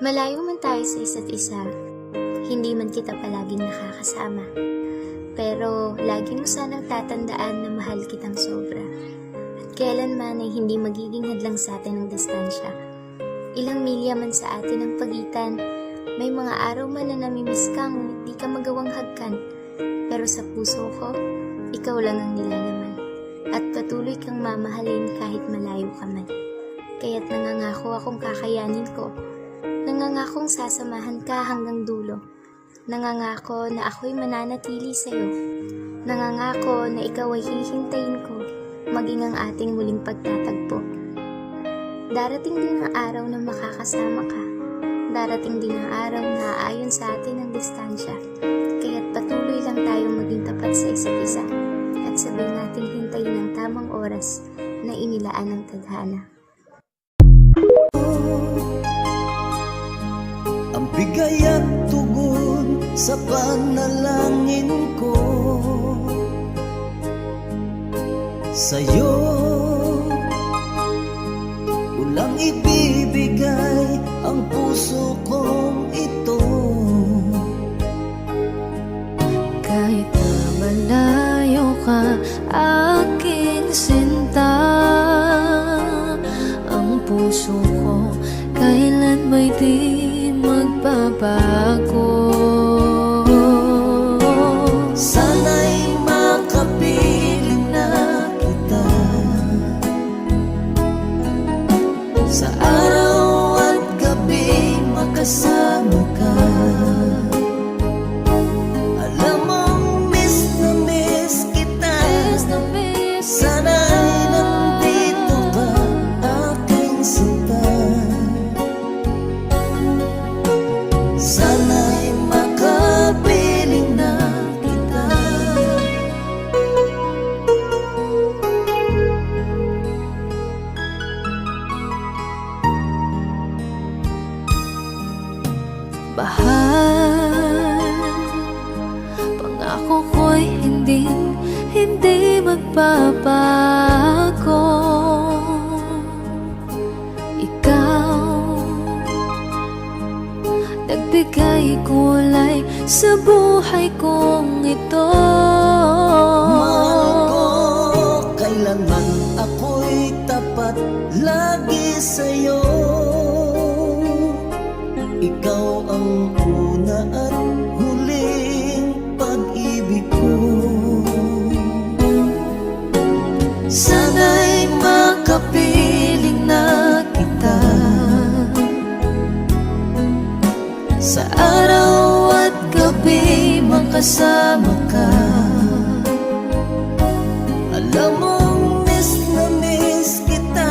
Malayo man tayo sa isa't isa, hindi man kita palaging nakakasama. Pero lagi mo sanang tatandaan na mahal kitang sobra. At kailanman ay hindi magiging hadlang sa atin ang distansya. Ilang milya man sa atin ang pagitan, may mga araw man na namimiss ka ngunit di ka magawang hagkan. Pero sa puso ko, ikaw lang ang nilalaman. At patuloy kang mamahalin kahit malayo ka man. Kaya't nangangako akong kakayanin ko. Nangangakong sasamahan ka hanggang dulo. Nangangako na ako'y mananatili sa'yo. Nangangako na ikaw ay hihintayin ko, maging ang ating muling pagtatagpo. Darating din ang araw na makakasama ka. Darating din ang araw na aayon sa atin ang distansya. Kaya't patuloy lang tayong maging tapat sa isa't isa. At sabay nating hintayin ang tamang oras na inilaan ng tadhana. Ang bigay at tugon sa panalangin ko sa'yo, ulang ibibigay ang puso kong ito. Kahit na malayo ka, aking sinta, ang puso ko kailan may di magbabago. Sana'y makapiling na kita sa araw at gabi, makasama ka. Alam mong miss na miss kita. Sana'y nandito ka, aking sinta. Sana'y makapiling na kita. Bahal, pangako ko'y hindi magbabago. Ikaw nagbigay kulay sa buhay kong ito. Mahal ko, kailanman ako'y tapat lagi sa'yo. Ikaw ang una at huling pag-ibig ko. Sana'y makapiling na kita Sa araw at gabi, makasama ka. Alam mong miss na miss kita.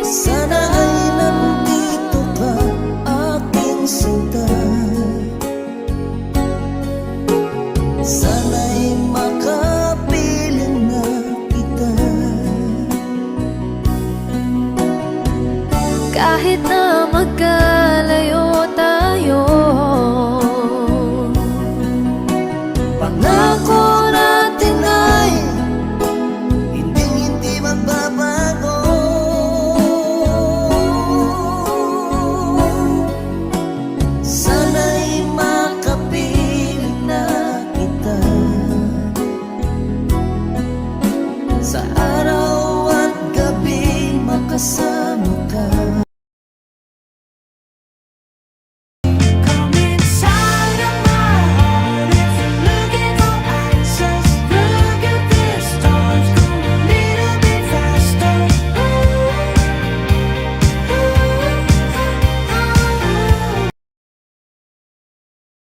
Sana ay nandito ka, aking sinta. Sana'y makapiling na kita. kahit na magkalayo tayo. Pangako natin ay hindi magbabago. Sana'y makapiling na kita sa araw at gabi, makasama ka.